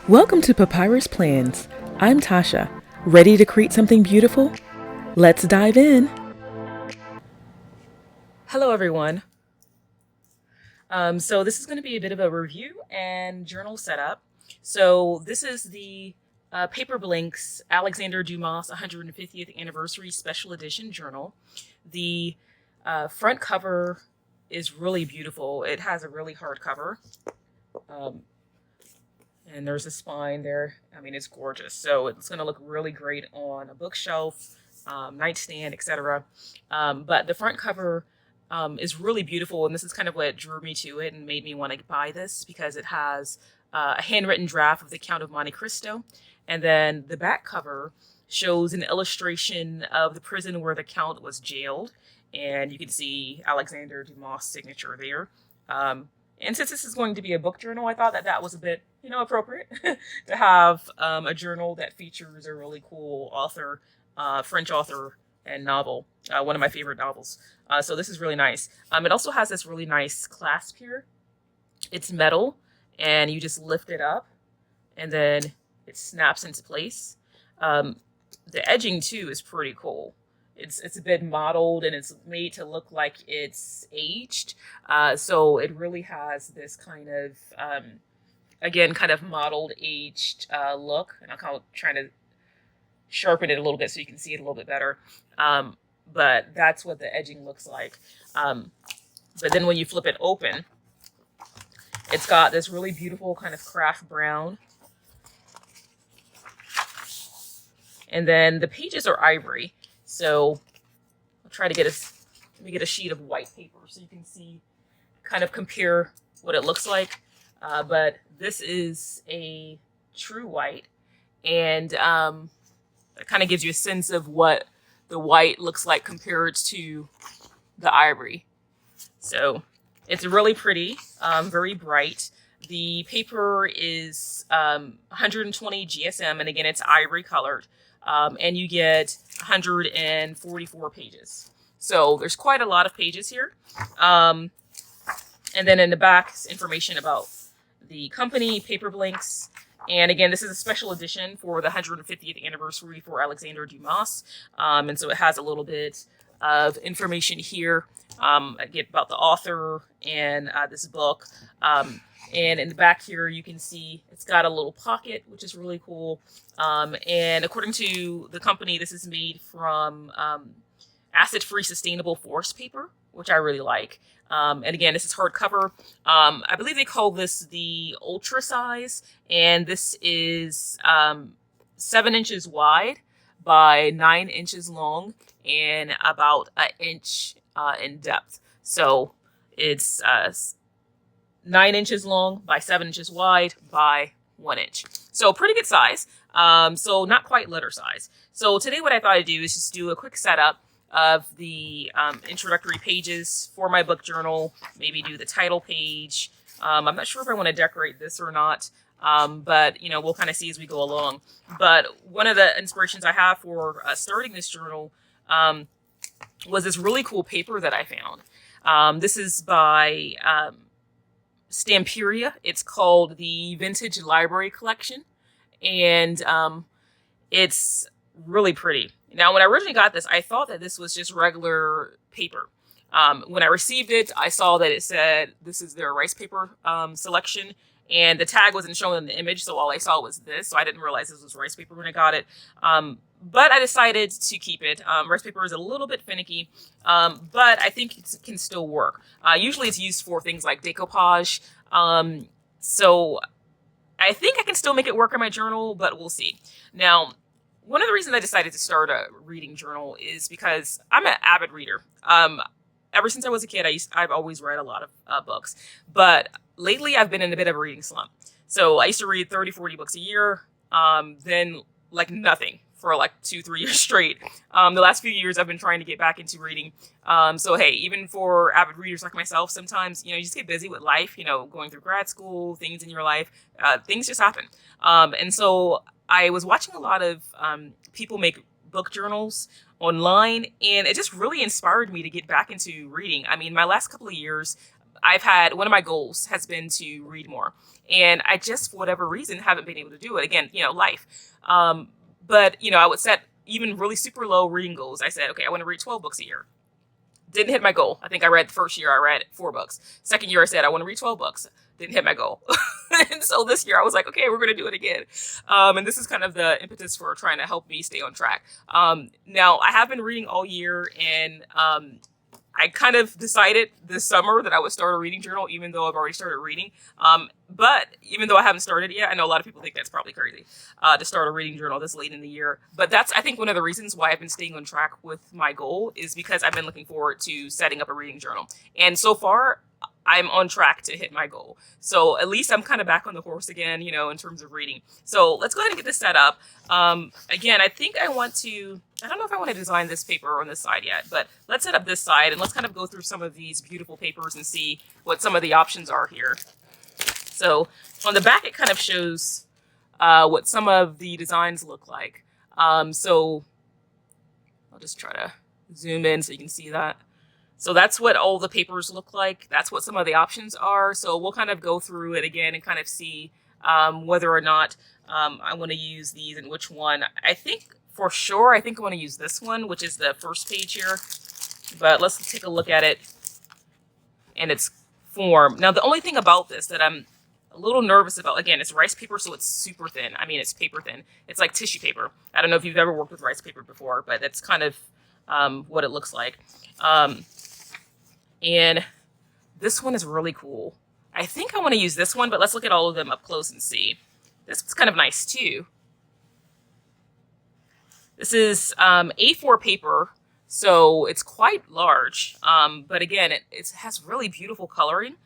Welcome to Papyrus Plans. I'm Tasha. Ready to create something beautiful? Let's dive in. Hello, everyone. So this is going to be a bit of a review and journal setup. So this is the Paperblanks Alexander Dumas 150th Anniversary Special Edition Journal. The front cover is really beautiful. It has a really hard cover. And there's a spine there. I mean, it's gorgeous. So it's going to look really great on a bookshelf, nightstand, etc. But the front cover is really beautiful. And this is kind of what drew me to it and made me want to buy this, because it has a handwritten draft of the Count of Monte Cristo. And then the back cover shows an illustration of the prison where the Count was jailed. And you can see Alexander Dumas' signature there. And since this is going to be a book journal, I thought that was a bit, appropriate to have a journal that features a really cool author, French author and novel, one of my favorite novels. So this is really nice. It also has this really nice clasp here. It's metal, and you just lift it up, and then it snaps into place. The edging, too, is pretty cool. It's a bit mottled, and it's made to look like it's aged. So it really has this kind of, again, kind of mottled, aged look. And I'm kind of trying to sharpen it a little bit so you can see it a little bit better. But that's what the edging looks like. But then when you flip it open, it's got this really beautiful kind of craft brown. And then the pages are ivory. So I'll try to get let me get a sheet of white paper so you can see, kind of compare what it looks like. But this is a true white, and it kind of gives you a sense of what the white looks like compared to the ivory. So it's really pretty, very bright. The paper is 120 GSM, and again, it's ivory colored. And you get 144 pages. So there's quite a lot of pages here. And then in the back is information about the company, Paperblanks. And again, this is a special edition for the 150th anniversary for Alexander Dumas. And so it has a little bit of information here about the author and this book. And in the back here, you can see it's got a little pocket, which is really cool. And according to the company, this is made from acid-free sustainable forest paper, which I really like. And again, this is hardcover. I believe they call this the ultra size, and this is 7 inches wide by 9 inches long and about an inch in depth. So it's 9 inches long by 7 inches wide by 1 inch. So pretty good size. So not quite letter size. So today what I thought I'd do is just do a quick setup of the introductory pages for my book journal. Maybe do the title page. I'm not sure if I want to decorate this or not. But we'll kind of see as we go along. But one of the inspirations I have for starting this journal was this really cool paper that I found. This is by Stamperia. It's called the Vintage Library Collection, and it's really pretty. Now, when I originally got this, I thought that this was just regular paper. When I received it, I saw that it said this is their rice paper selection, and the tag wasn't shown in the image, so all I saw was this, so I didn't realize this was rice paper when I got it. But I decided to keep it. Rice paper is a little bit finicky, but I think it can still work. Usually it's used for things like decoupage, so I think I can still make it work in my journal, but we'll see. Now, one of the reasons I decided to start a reading journal is because I'm an avid reader. Ever since I was a kid, I've always read a lot of books, but lately I've been in a bit of a reading slump. So I used to read 30, 40 books a year, then like nothing for like 2-3 years straight. The last few years I've been trying to get back into reading. So hey, even for avid readers like myself, sometimes, you just get busy with life, going through grad school, things in your life, things just happen. And so I was watching a lot of people make book journals online, and it just really inspired me to get back into reading. I mean, my last couple of years, I've had, one of my goals has been to read more. And I just, for whatever reason, haven't been able to do it. Again, you know, life. But, you know, I would set even really super low reading goals. I said, okay, I want to read 12 books a year. Didn't hit my goal. I think I read the first year I read 4 books. Second year I said I want to read 12 books. Didn't hit my goal. And so this year I was like, okay, we're going to do it again. And this is kind of the impetus for trying to help me stay on track. Now I have been reading all year, and I kind of decided this summer that I would start a reading journal, even though I've already started reading. But even though I haven't started yet, I know a lot of people think that's probably crazy to start a reading journal this late in the year. But that's, I think, one of the reasons why I've been staying on track with my goal is because I've been looking forward to setting up a reading journal. And so far, I'm on track to hit my goal. So at least I'm kind of back on the horse again, you know, in terms of reading. So let's go ahead and get this set up. Again, I think I want to, I don't know if I want to design this paper on this side yet, but let's set up this side and let's kind of go through some of these beautiful papers and see what some of the options are here. So on the back, it kind of shows what some of the designs look like. So I'll just try to zoom in so you can see that. So that's what all the papers look like. That's what some of the options are. So we'll kind of go through it again and kind of see whether or not I want to use these and which one. I think for sure, I think I want to use this one, which is the first page here. But let's take a look at it and its form. Now, the only thing about this that I'm a little nervous about, again, it's rice paper, so it's super thin. I mean, it's paper thin. It's like tissue paper. I don't know if you've ever worked with rice paper before, but that's kind of what it looks like. And this one is really cool. I think I want to use this one, but let's look at all of them up close and see. This one's kind of nice too. This is A4 paper, so it's quite large. But again, it has really beautiful coloring.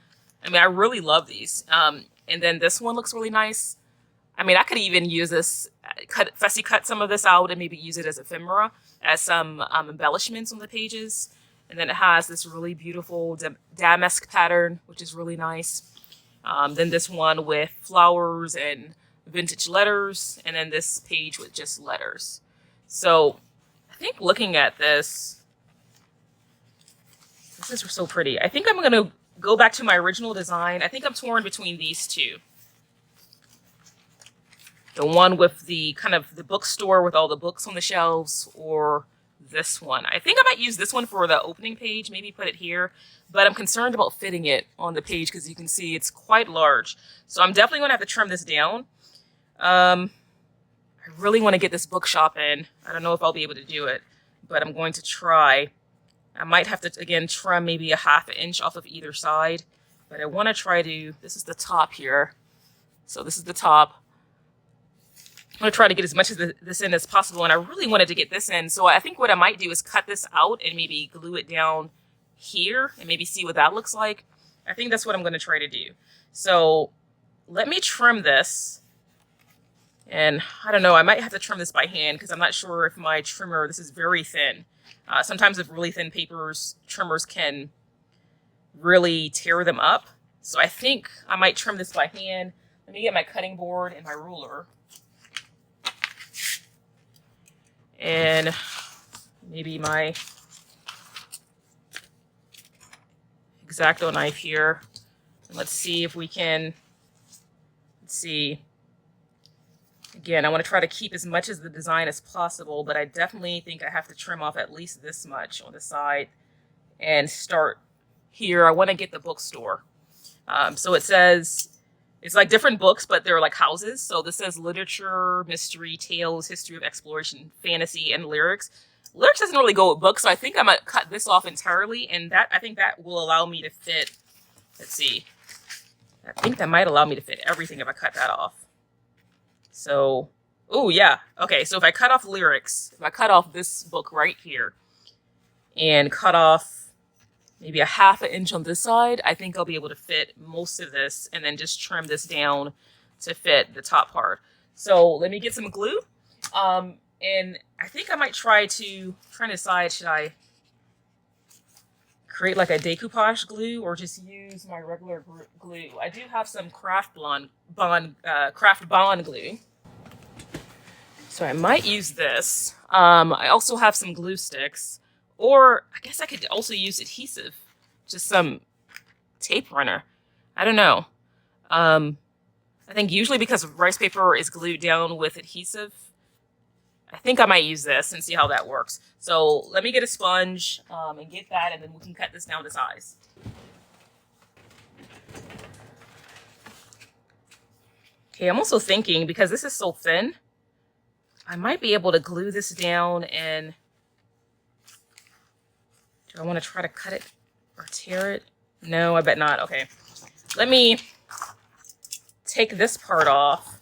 I mean, I really love these. And then this one looks really nice. I mean, I could even use this, fussy cut some of this out and maybe use it as ephemera, as some embellishments on the pages. And then it has this really beautiful damask pattern, which is really nice. Then this one with flowers and vintage letters. And then this page with just letters. So I think looking at this is so pretty. I think I'm going to go back to my original design. I think I'm torn between these two. The one with the kind of the bookstore with all the books on the shelves, or this one. I think I might use this one for the opening page, maybe put it here, but I'm concerned about fitting it on the page because you can see it's quite large. So I'm definitely going to have to trim this down. I really want to get this bookshop in. I don't know if I'll be able to do it, but I'm going to try. I might have to, again, trim maybe a ½ inch off of either side, but I want to try to, this is the top here. So this is the top. I'm going to try to get as much of this in as possible, and I really wanted to get this in. So I think what I might do is cut this out and maybe glue it down here and maybe see what that looks like. I think that's what I'm going to try to do. So let me trim this. And I don't know, I might have to trim this by hand because I'm not sure if my trimmer, this is very thin. Sometimes with really thin papers, trimmers can really tear them up. So I think I might trim this by hand. Let me get my cutting board and my ruler. And maybe my X-Acto knife here. And let's see if we can, let's see. Again, I want to try to keep as much of the design as possible, but I definitely think I have to trim off at least this much on the side and start here. I want to get the bookstore. So it says, it's like different books, but they're like houses. So this says literature, mystery, tales, history of exploration, fantasy, and lyrics. Lyrics doesn't really go with books, so I think I might cut this off entirely, and that, I think that will allow me to fit, let's see, I think that might allow me to fit everything if I cut that off. So, oh yeah, okay, so if I cut off lyrics, if I cut off this book right here, and cut off maybe a ½ inch on this side, I think I'll be able to fit most of this and then just trim this down to fit the top part. So let me get some glue. And I think I might trying to decide, should I create like a decoupage glue or just use my regular glue? I do have some Craft Bond glue. So I might use this. I also have some glue sticks. Or I guess I could also use adhesive, just some tape runner. I don't know. I think usually because rice paper is glued down with adhesive, I think I might use this and see how that works. So let me get a sponge and get that, and then we can cut this down to size. Okay, I'm also thinking, because this is so thin, I might be able to glue this down, and do I want to try to cut it or tear it? No, I bet not. Okay, let me take this part off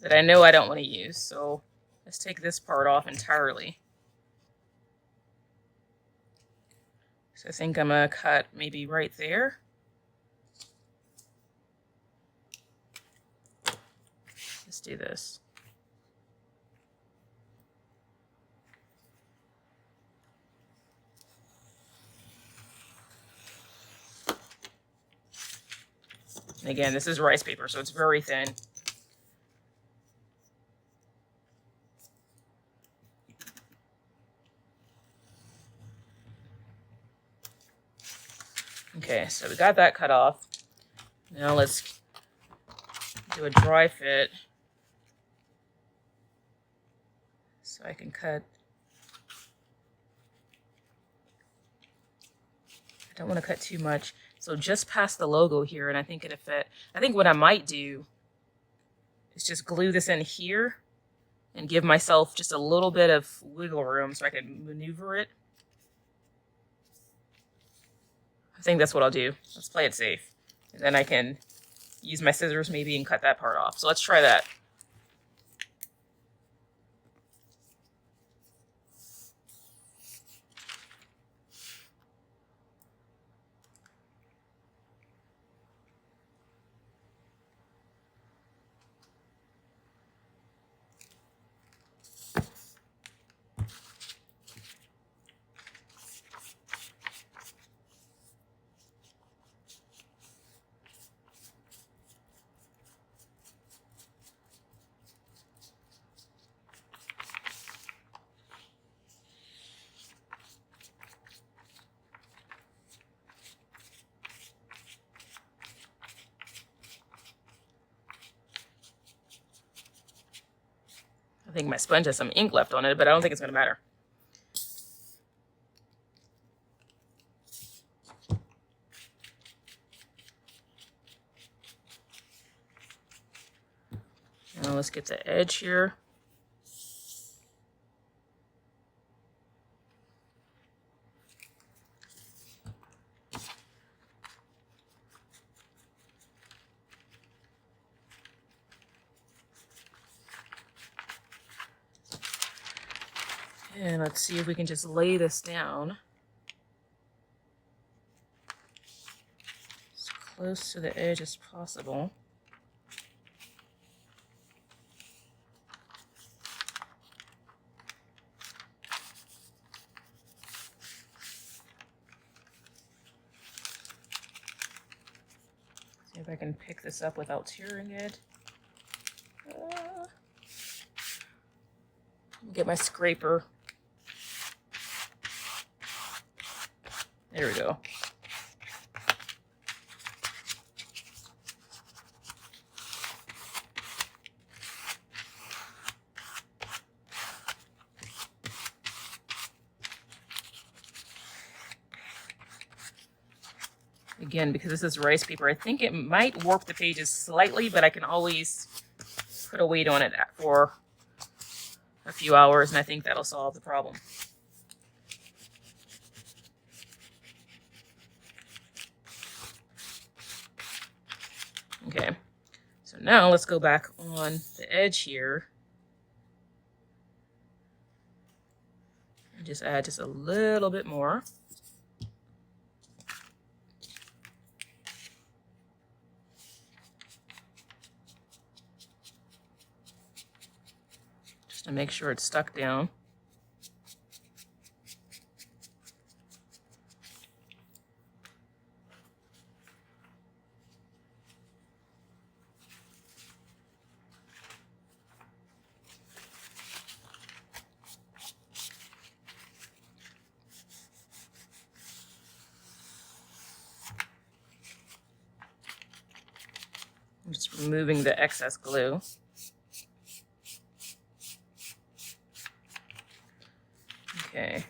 that I know I don't want to use. So let's take this part off entirely. So I think I'm going to cut maybe right there. Let's do this. And again, this is rice paper, so it's very thin. Okay, so we got that cut off. Now let's do a dry fit so I can cut. I don't want to cut too much. So just past the logo here, and I think it'll fit. I think what I might do is just glue this in here and give myself just a little bit of wiggle room so I can maneuver it. I think that's what I'll do. Let's play it safe. And then I can use my scissors maybe and cut that part off. So let's try that. I think my sponge has some ink left on it, but I don't think it's going to matter. Now let's get the edge here. And let's see if we can just lay this down as close to the edge as possible. See if I can pick this up without tearing it. Get my scraper. There we go. Again, because this is rice paper, I think it might warp the pages slightly, but I can always put a weight on it for a few hours, and I think that'll solve the problem. Okay, so now let's go back on the edge here and just add just a little bit more. Just to make sure it's stuck down. I'm just removing the excess glue. Okay.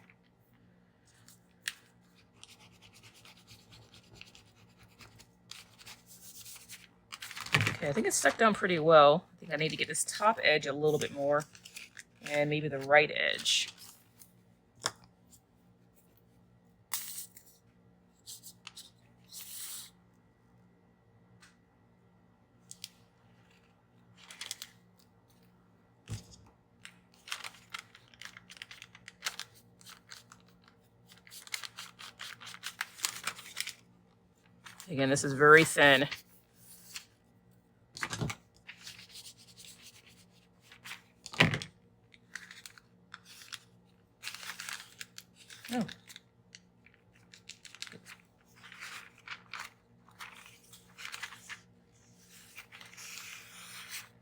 Okay, I think it's stuck down pretty well. I think I need to get this top edge a little bit more, and maybe the right edge. Again, this is very thin. Oh.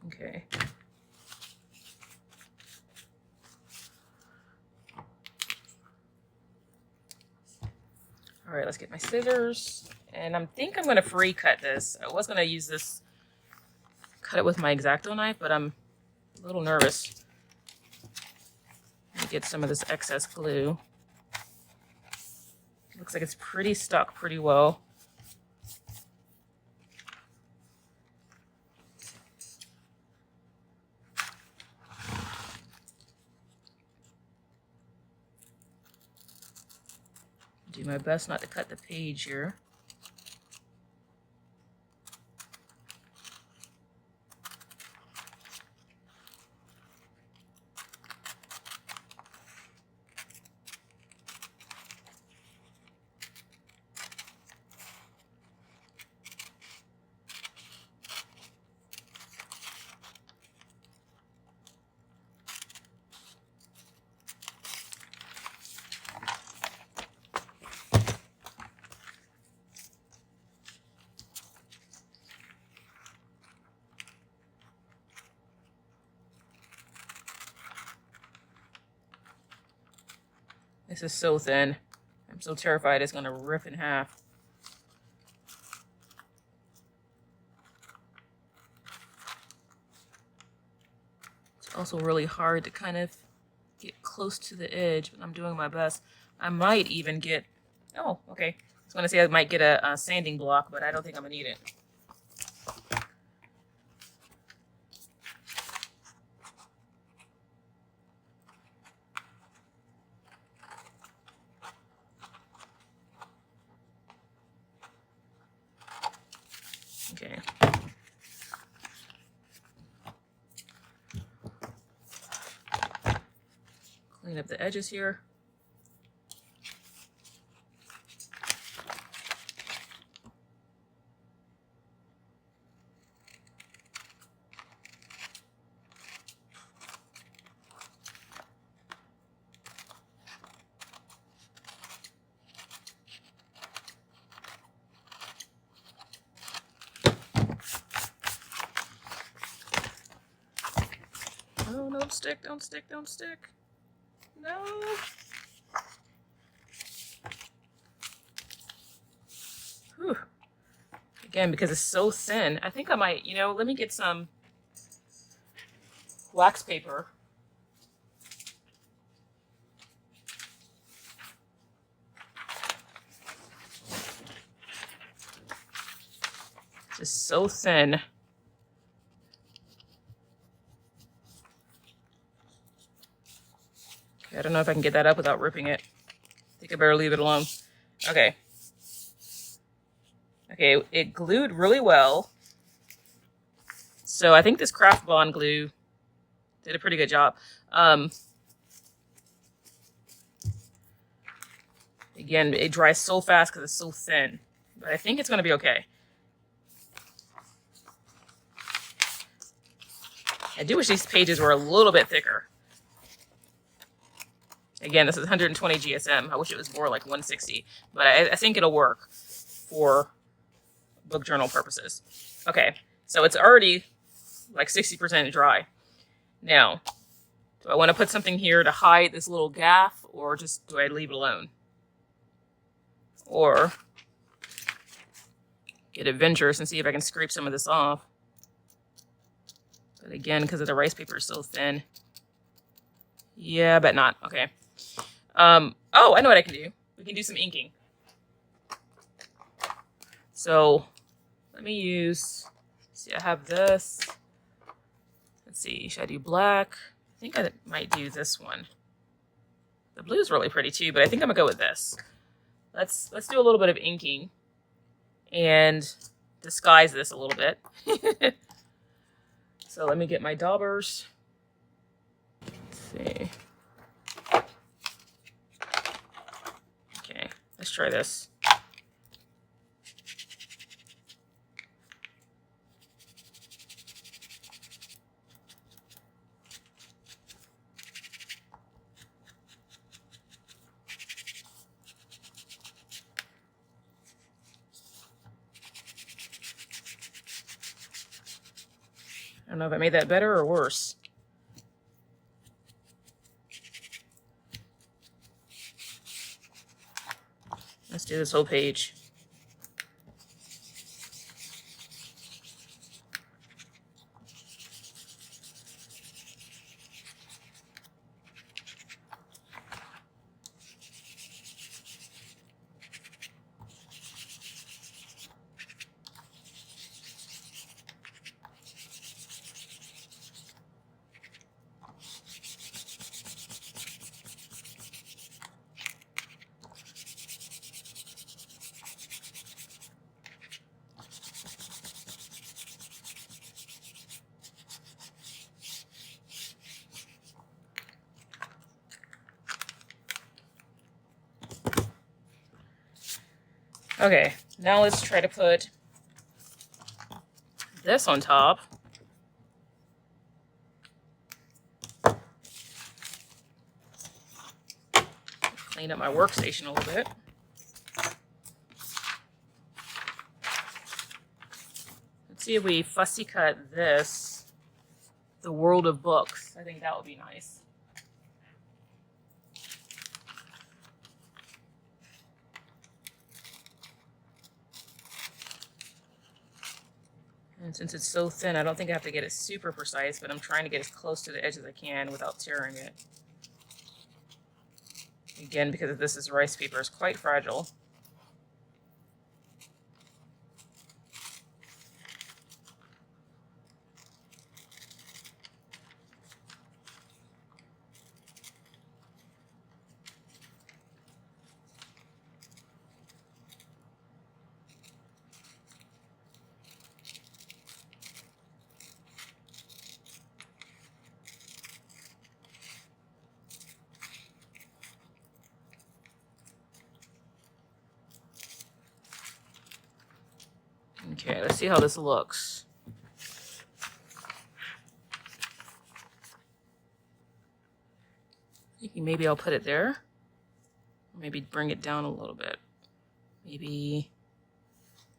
Okay. All right, let's get my scissors. And I think I'm going to free cut this. I was going to use this, cut it with my X-Acto knife, but I'm a little nervous to get some of this excess glue. Looks like it's pretty stuck pretty well. Do my best not to cut the page here. This is so thin. I'm so terrified it's going to rip in half. It's also really hard to kind of get close to the edge, but I'm doing my best. I might even get, oh, okay. I was going to say I might get a sanding block, but I don't think I'm going to need it. Okay. Clean up the edges here. Oh, don't stick, don't stick, don't stick. No. Whew. Again, because it's so thin, I think I might, you know, let me get some wax paper. It's so thin. I don't know if I can get that up without ripping it. I think I better leave it alone. Okay. Okay, it glued really well. So I think this Craft Bond glue did a pretty good job. Again, it dries so fast because it's so thin. But I think it's going to be okay. I do wish these pages were a little bit thicker. Again, this is 120 GSM. I wish it was more like 160, but I think it'll work for book journal purposes. Okay, so it's already like 60% dry. Now, do I want to put something here to hide this little gaff, or just do I leave it alone? Or get adventurous and see if I can scrape some of this off. But again, because of the rice paper is so thin. Yeah, but not. Okay. Oh, I know what I can do. We can do some inking. So let me use, see, I have this. Let's see, should I do black? I think I might do this one. The blue is really pretty too, but I think I'm gonna go with this. Let's do a little bit of inking and disguise this a little bit. So let me get my daubers. Let's see. Okay, let's try this. I don't know if I made that better or worse. Let's do this whole page. Okay, now let's try to put this on top. Clean up my workstation a little bit. Let's see if we fussy cut this, the world of books. I think that would be nice. And since it's so thin, I don't think I have to get it super precise, but I'm trying to get as close to the edge as I can without tearing it. Again, because this is rice paper, it's quite fragile. Okay, let's see how this looks. Thinking maybe I'll put it there. Maybe bring it down a little bit. Maybe,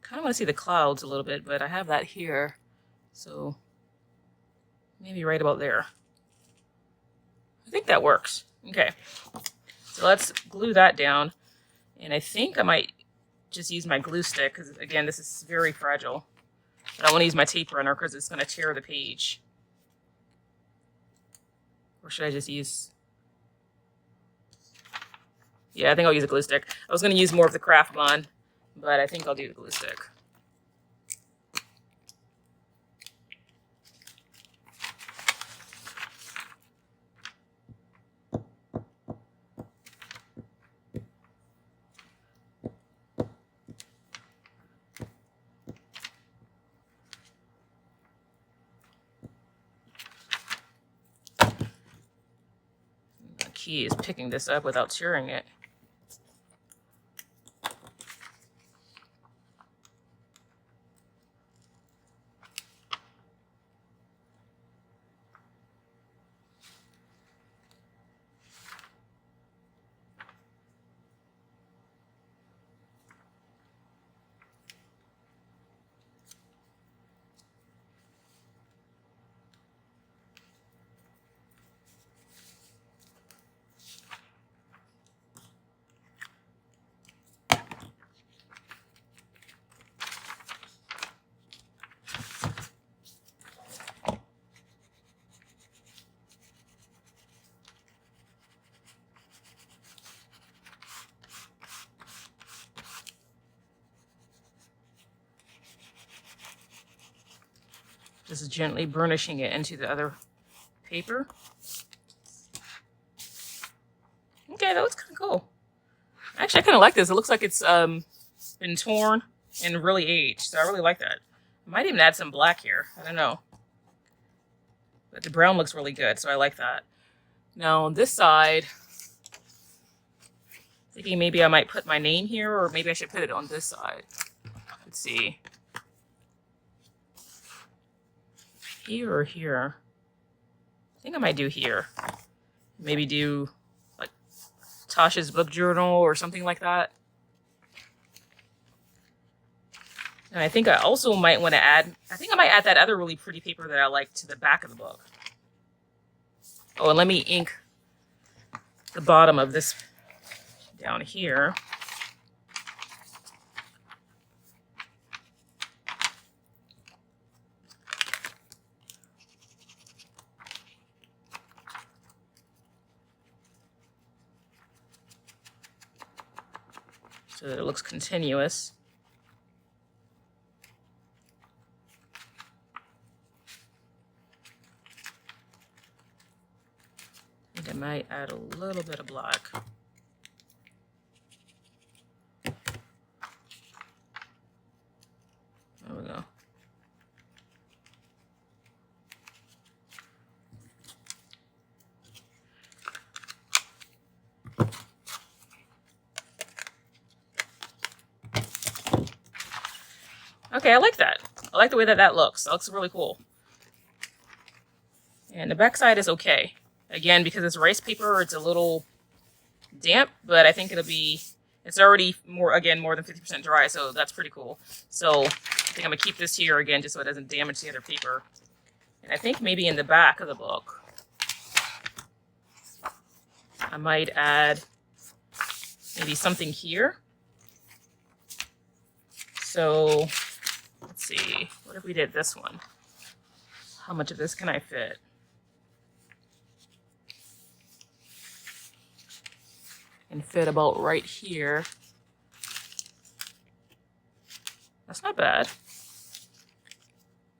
kind of want to see the clouds a little bit, but I have that here. So maybe right about there. I think that works. Okay, so let's glue that down. And I think I might just use my glue stick, because again, this is very fragile. But I want to use my tape runner because it's going to tear the page. Or should I just use... Yeah, I think I'll use a glue stick. I was going to use more of the craft bond, but I think I'll do the glue stick. Key is picking this up without tearing it. Just gently burnishing it into the other paper. Okay, that looks kind of cool. Actually, I kind of like this. It looks like it's been torn and really aged, so I really like that. I might even add some black here. I don't know. But the brown looks really good, so I like that. Now on this side, thinking maybe I might put my name here, or maybe I should put it on this side. Let's see. Here or here? I think I might do here. Maybe do like Tasha's book journal or something like that. And I think I also might want to add, I think I might add that other really pretty paper that I like to the back of the book. Oh, and let me ink the bottom of this down here. So that it looks continuous. I think I might add a little bit of black. There we go. Okay, I like that. I like the way that that looks. That looks really cool. And the back side is okay. Again, because it's rice paper, it's a little damp, but I think it'll be, it's already more than 50% dry, so that's pretty cool. So I think I'm gonna keep this here again, just so it doesn't damage the other paper. And I think maybe in the back of the book, I might add maybe something here. So let's see, what if we did this one? How much of this can I fit? And fit about right here. That's not bad.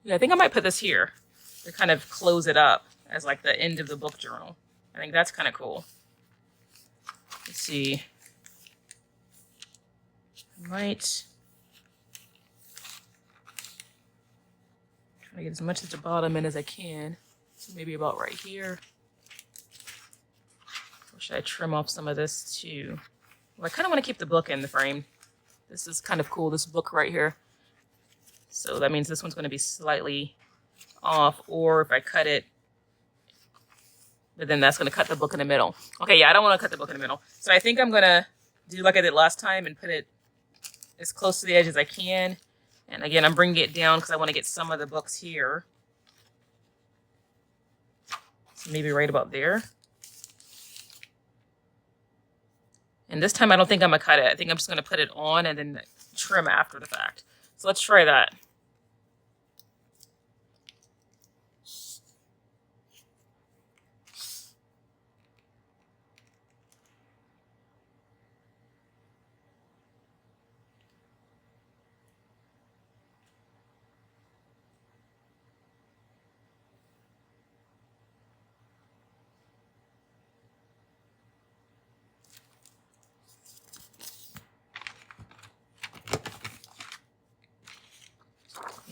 Yeah, I think I might put this here to kind of close it up as like the end of the book journal. I think that's kind of cool. Let's see. I might try to get as much at the bottom in as I can. So maybe about right here. Should I trim off some of this too? Well, I kind of want to keep the book in the frame. This is kind of cool, this book right here. So that means this one's going to be slightly off, or if I cut it, but then that's going to cut the book in the middle. Okay, yeah, I don't want to cut the book in the middle. So I think I'm going to do like I did last time and put it as close to the edge as I can. And again, I'm bringing it down because I want to get some of the books here. So maybe right about there. And this time I don't think I'm going to cut it. I think I'm just going to put it on and then trim after the fact. So let's try that.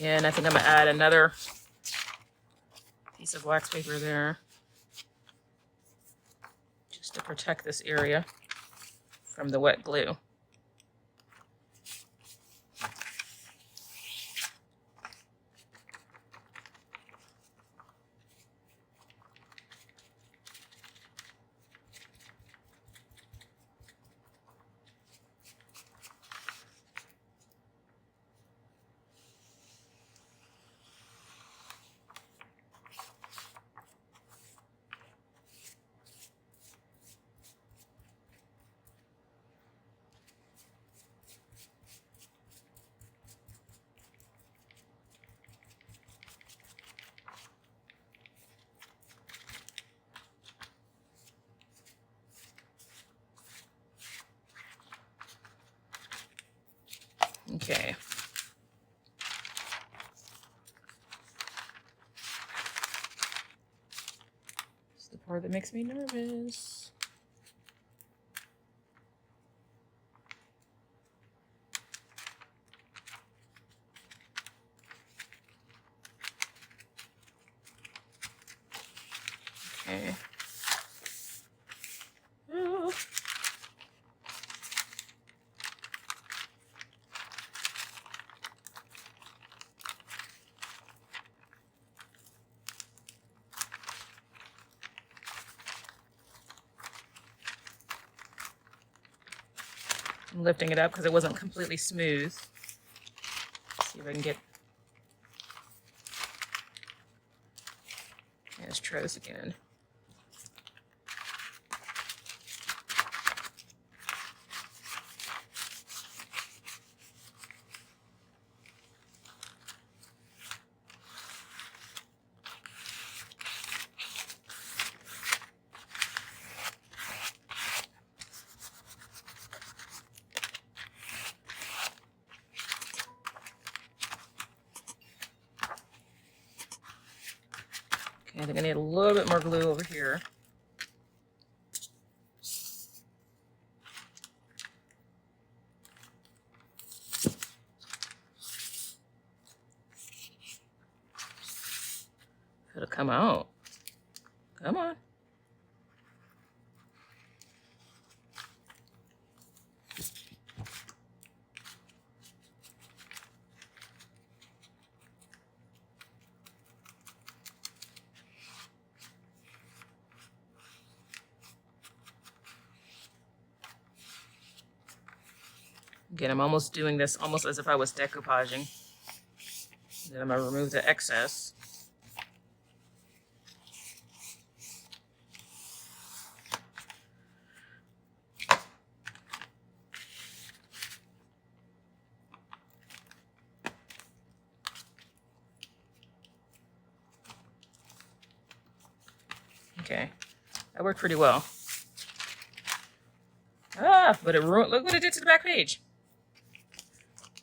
And I think I'm going to add another piece of wax paper there just to protect this area from the wet glue. part that makes me nervous. Okay. Oh. I'm lifting it up because it wasn't completely smooth. Let's see if I can get. Let's try this again. I think I need a little bit more glue over here. It'll come out. Come on. Again, I'm almost doing this almost as if I was decoupaging. Then I'm going to remove the excess. Okay, that worked pretty well. But it ruined. Look what it did to the back page.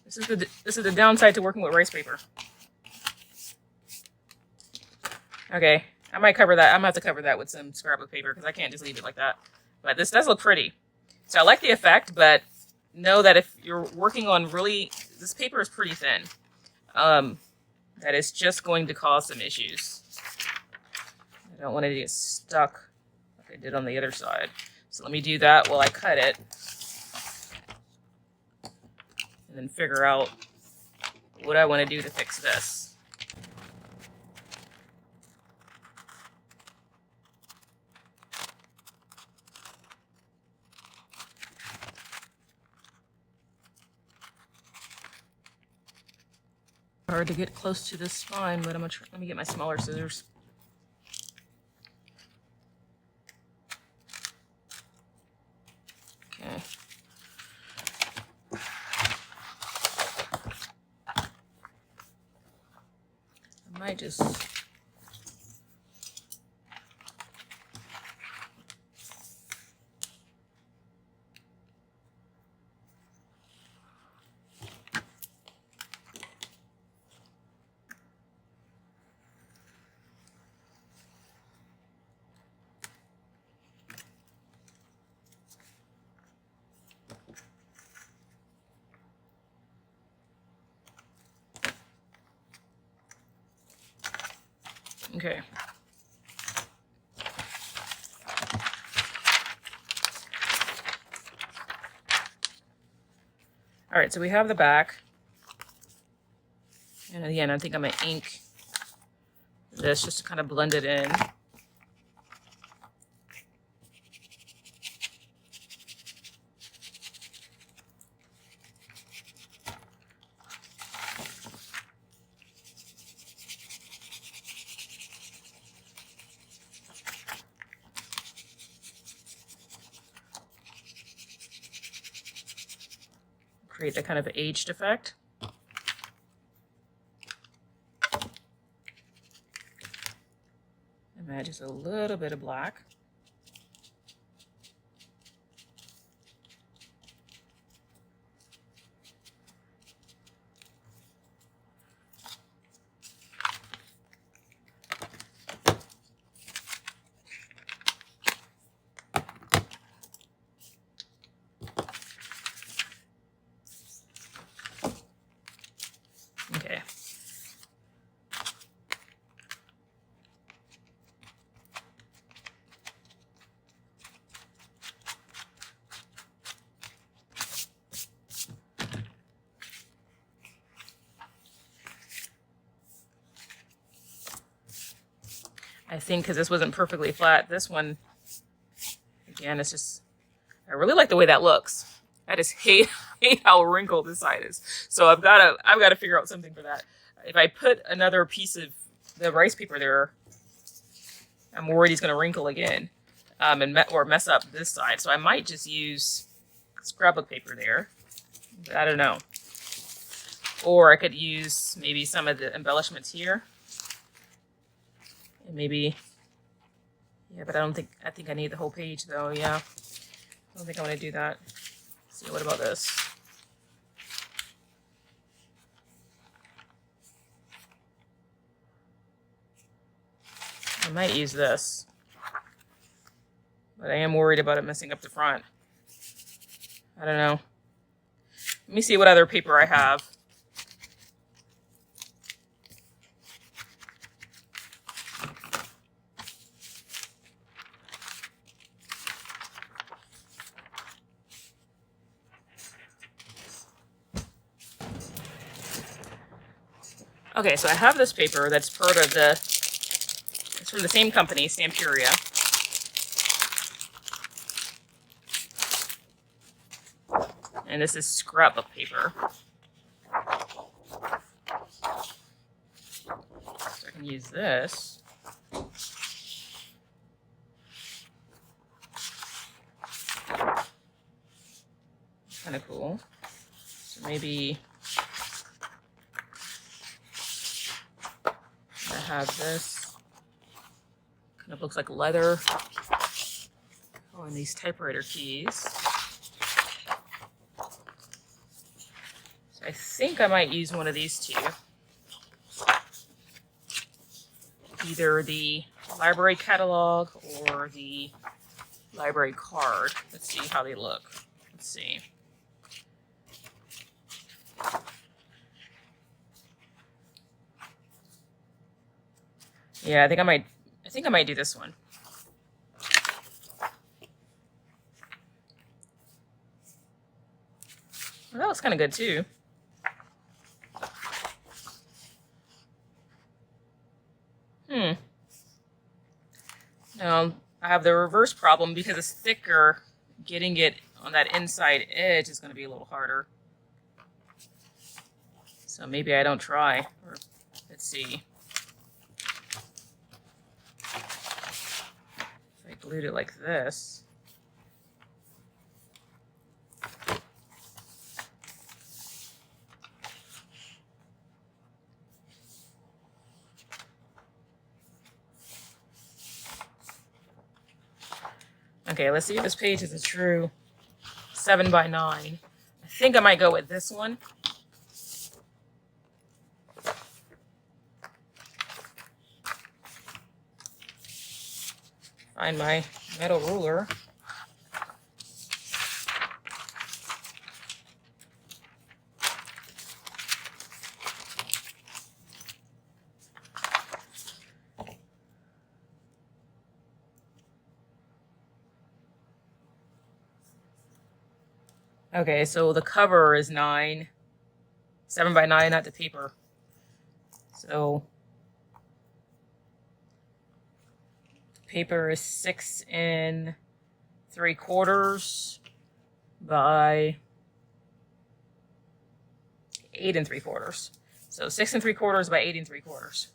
This is the downside to working with rice paper. Okay, I might cover that. I'm gonna have to cover that with some scrapbook paper because I can't just leave it like that. But this does look pretty. So I like the effect, but know that if you're working on this paper is pretty thin. That is just going to cause some issues. I don't want it to get stuck like I did on the other side. So let me do that while I cut it. And then figure out what I want to do to fix this. Hard to get close to this spine, but I'm gonna try. Let me get my smaller scissors. Okay. I might just. Okay. All right, so we have the back. And again, I think I'm going to ink this just to kind of blend it in. Create that kind of aged effect. And add just a little bit of black. I think because this wasn't perfectly flat, this one, again, it's just, I really like the way that looks. I just hate how wrinkled this side is. So I've got to figure out something for that. If I put another piece of the rice paper there, I'm worried he's going to wrinkle again, or mess up this side. So I might just use scrapbook paper there. But I don't know. Or I could use maybe some of the embellishments here. And maybe, yeah, but I think I need the whole page though, yeah. I don't think I want to do that. Let's see, what about this? I might use this. But I am worried about it messing up the front. I don't know. Let me see what other paper I have. Okay, so I have this paper that's part of it's from the same company, Stamperia. And this is scrapbook paper. So I can use this. Kind of cool. So maybe I have this. Kind of looks like leather. Oh, and these typewriter keys. I think I might use one of these two. Either the library catalog or the library card. Let's see how they look. Let's see. Yeah, I think I might do this one. Well, that looks kind of good too. Now, I have the reverse problem because it's thicker. Getting it on that inside edge is going to be a little harder. So maybe I don't try. Or, let's see. If I glued it like this. Okay, let's see if this page is a true 7 by 9. I think I might go with this one. Find my metal ruler. Okay, so the cover is 9, 7 by 9, not the paper. So paper is 6 3/4 by 8 3/4. So 6 3/4 by 8 3/4.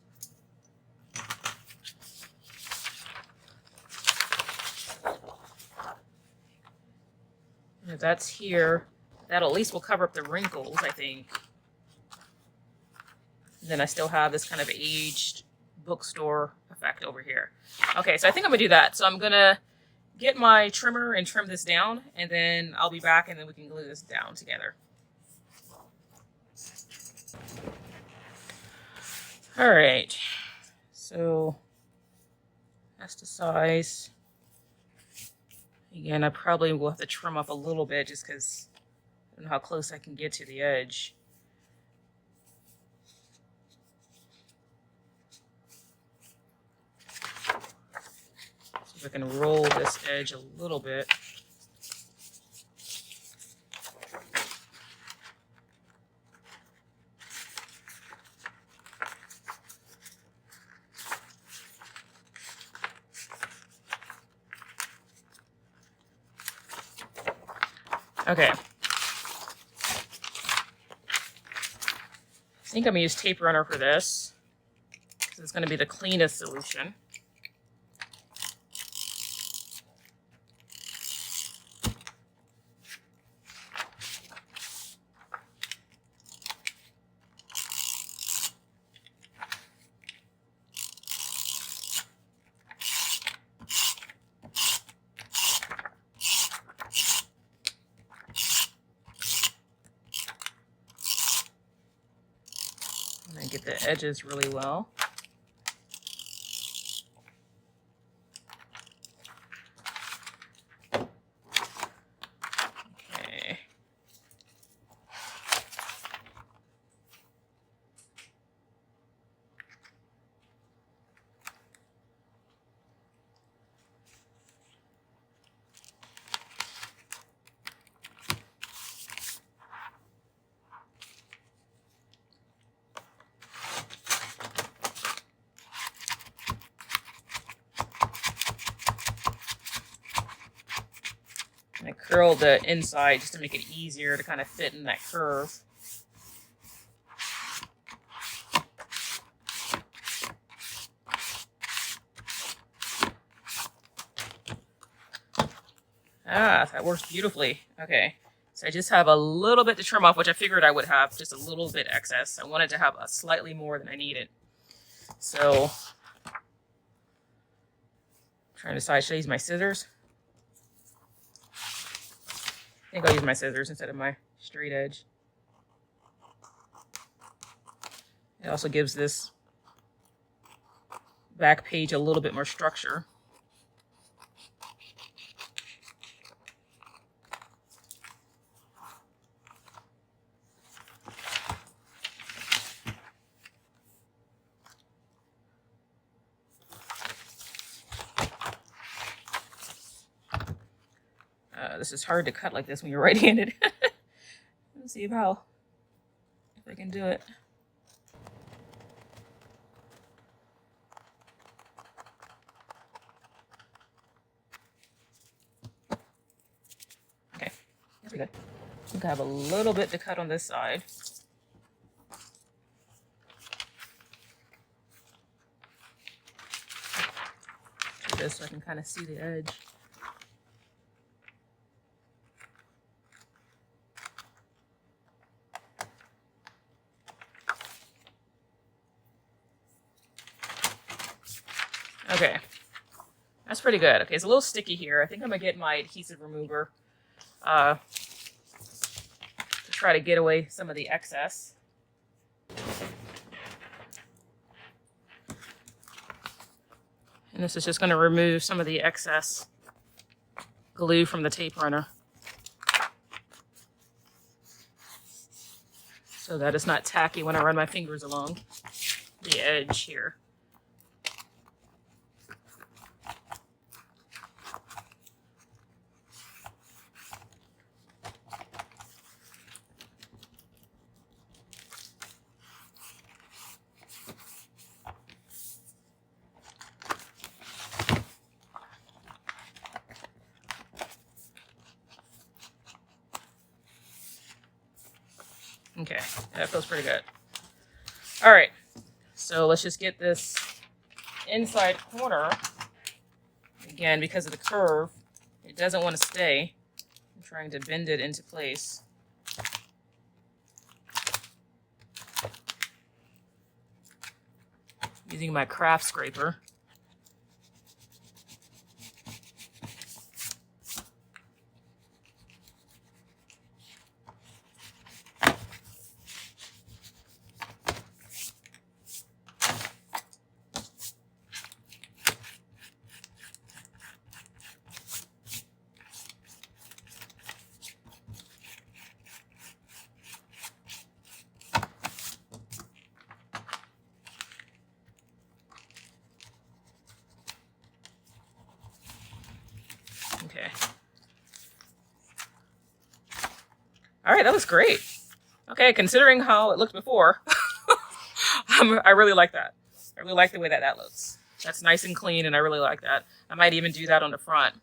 If that's here, that at least will cover up the wrinkles, I think. And then I still have this kind of aged bookstore effect over here. Okay, so I think I'm gonna do that. So I'm gonna get my trimmer and trim this down, and then I'll be back and then we can glue this down together. All right, so that's the size. Again, I probably will have to trim up a little bit just because I don't know how close I can get to the edge. So if I can roll this edge a little bit. Okay. I think I'm going to use tape runner for this. This is going to be the cleanest solution. And get the edges really well. Okay. And I curl the inside just to make it easier to kind of fit in that curve. Ah, that works beautifully. Okay, so I just have a little bit to trim off, which I figured I would have, just a little bit excess. I wanted to have a slightly more than I needed. So, I'm trying to decide, should I use my scissors? I think I'll use my scissors instead of my straight edge. It also gives this back page a little bit more structure. This is hard to cut like this when you're right-handed. Let's see if I can do it. Okay, that's pretty good. I think I have a little bit to cut on this side. Do this so I can kind of see the edge. Okay, that's pretty good. Okay, it's a little sticky here. I think I'm gonna get my adhesive remover to try to get away some of the excess. And this is just gonna remove some of the excess glue from the tape runner, so that it's not tacky when I run my fingers along the edge here. Okay, that feels pretty good. All right, so let's just get this inside corner. Again, because of the curve, it doesn't want to stay. I'm trying to bend it into place. Using my craft scraper. Okay. All right, that looks great. Okay, considering how it looked before, I really like that. I really like the way that looks. That's nice and clean, and I really like that. I might even do that on the front.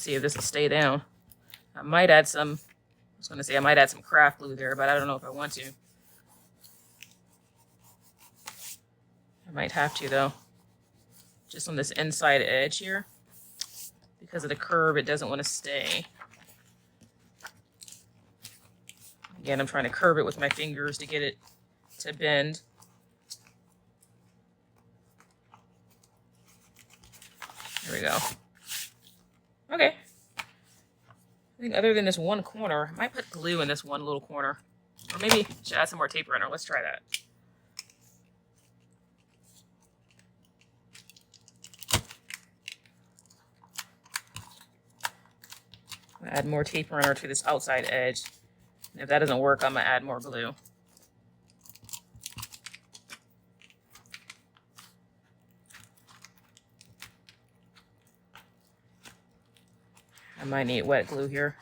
see if this will stay down. I might add some, I was going to say I might add some craft glue there, but I don't know if I want to. I might have to though. Just on this inside edge here. Because of the curve, it doesn't want to stay. Again, I'm trying to curve it with my fingers to get it to bend. There we go. Okay. I think other than this one corner, I might put glue in this one little corner. Or maybe I should add some more tape runner. Let's try that. Add more tape runner to this outside edge. And if that doesn't work, I'm going to add more glue. I might need wet glue here.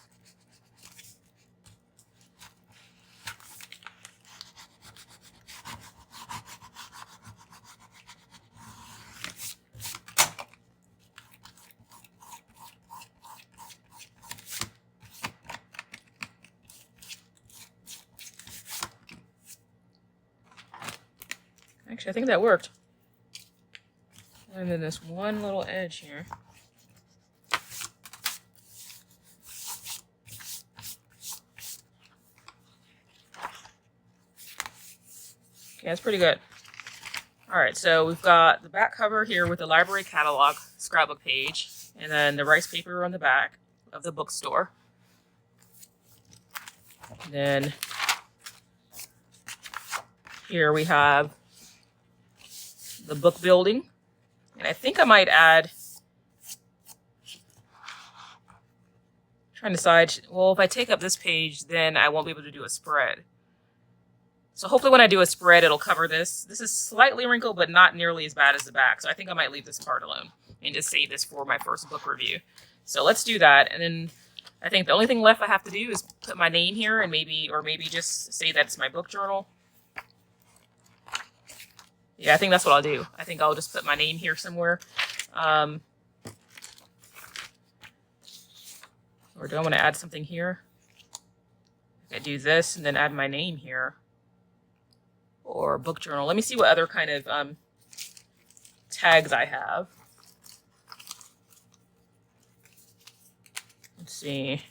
Actually, I think that worked. And then this one little edge here. Okay, that's pretty good. All right, so we've got the back cover here with the library catalog scrapbook page, and then the rice paper on the back of the bookstore. And then here we have the book building, and I think I might add, trying to decide, well, if I take up this page, then I won't be able to do a spread. So hopefully when I do a spread, it'll cover this. This is slightly wrinkled, but not nearly as bad as the back. So I think I might leave this part alone and just save this for my first book review. So let's do that. And then I think the only thing left I have to do is put my name here and maybe just say that it's my book journal. Yeah, I think that's what I'll do. I think I'll just put my name here somewhere. Or do I want to add something here? I do this and then add my name here. Or book journal. Let me see what other kind of tags I have. Let's see.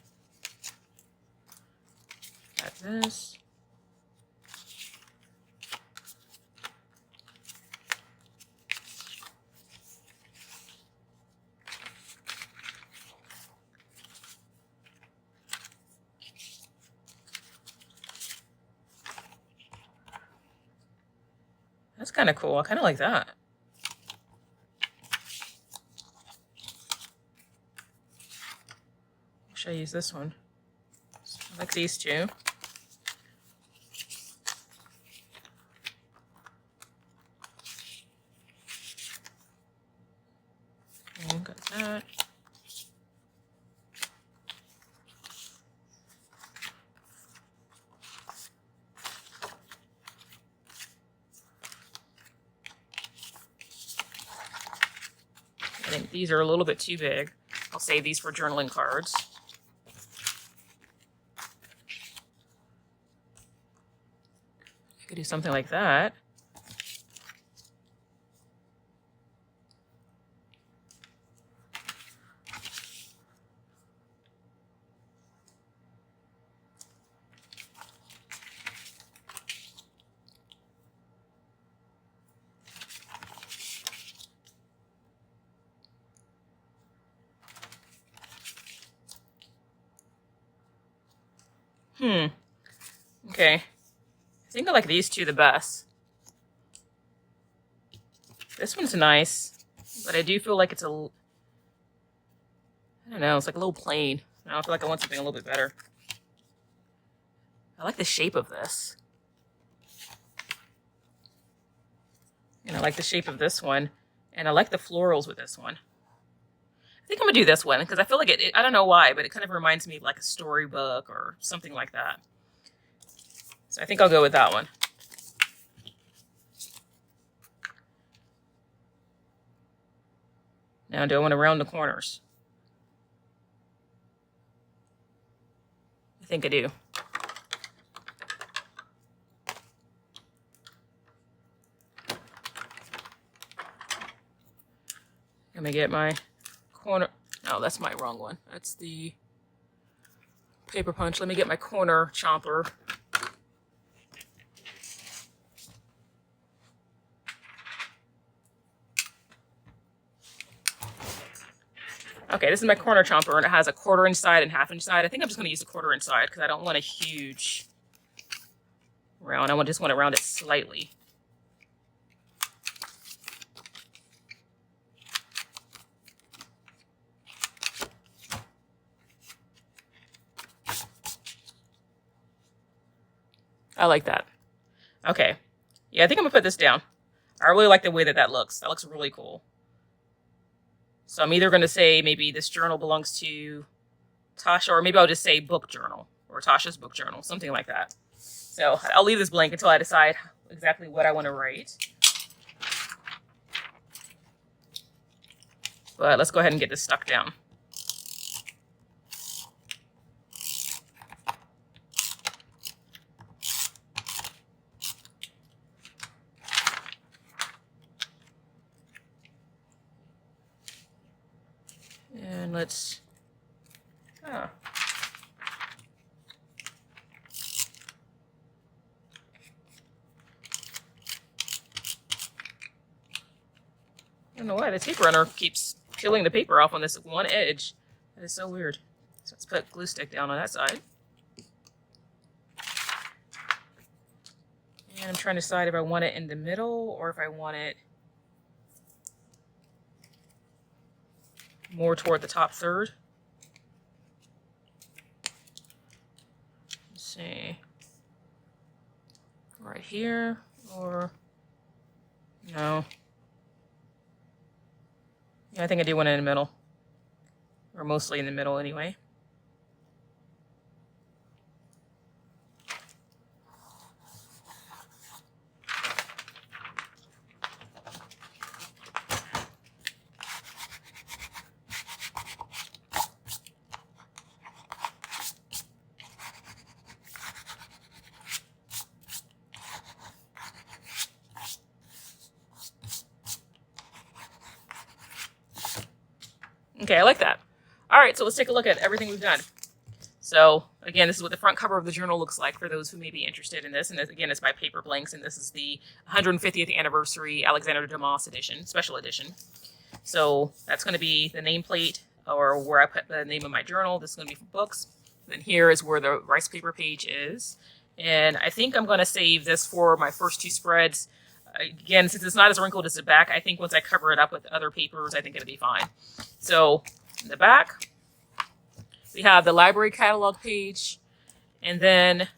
Add this. That's kind of cool. I kind of like that. Should I use this one? I like these two. Okay, got that. I think these are a little bit too big. I'll save these for journaling cards. Could do something like that. Okay. I think I like these two the best. This one's nice, but I do feel like it's I don't know, it's like a little plain. I feel like I want something a little bit better. I like the shape of this. And I like the shape of this one. And I like the florals with this one. I think I'm going to do this one because I feel like it, I don't know why, but it kind of reminds me of like a storybook or something like that. So I think I'll go with that one. Now, do I want to round the corners? think I do. Let me get my corner. Oh, that's my wrong one. That's the paper punch. Let me get my corner chomper. Okay, this is my corner chomper, and it has a 1/4 inch side and 1/2 inch side. I think I'm just going to use a 1/4 inch side because I don't want a huge round. I just want to round it slightly. I like that. Okay. Yeah, I think I'm going to put this down. I really like the way that that looks. That looks really cool. So I'm either going to say maybe this journal belongs to Tasha, or maybe I'll just say book journal, or Tasha's book journal, something like that. So I'll leave this blank until I decide exactly what I want to write. But let's go ahead and get this stuck down. And let's, I don't know why the tape runner keeps peeling the paper off on this one edge. That is so weird. So let's put glue stick down on that side. And I'm trying to decide if I want it in the middle or if I want it more toward the top third. Let's see. Right here, or no. Yeah, I think I do want it in the middle. Or mostly in the middle anyway. Okay, I like that. All right, so let's take a look at everything we've done. So again, this is what the front cover of the journal looks like for those who may be interested in this. And this, again, it's by Paperblanks, and this is the 150th anniversary Alexander Dumas edition, special edition. So that's going to be the nameplate, or where I put the name of my journal. This is going to be for books. Then here is where the rice paper page is. And I think I'm going to save this for my first 2 spreads. Again, since it's not as wrinkled as the back, I think once I cover it up with other papers, I think it'll be fine. So in the back, we have the library catalog page, and then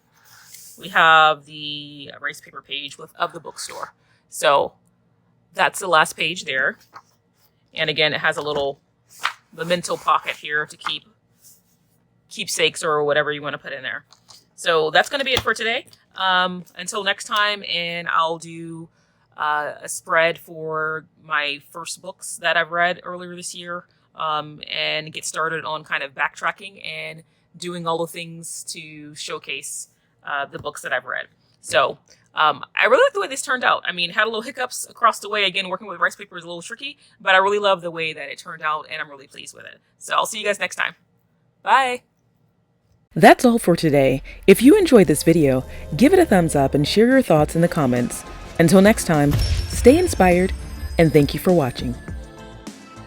we have the rice paper page of the bookstore. So that's the last page there. And again, it has a little memento pocket here to keep keepsakes or whatever you want to put in there. So that's going to be it for today. Until next time, and I'll do a spread for my first books that I've read earlier this year, and get started on kind of backtracking and doing all the things to showcase the books that I've read. So I really like the way this turned out. I mean, had a little hiccups across the way. Again, working with rice paper is a little tricky, but I really love the way that it turned out, and I'm really pleased with it. So I'll see you guys next time. Bye! That's all for today. If you enjoyed this video, give it a thumbs up and share your thoughts in the comments. Until next time, stay inspired, and thank you for watching.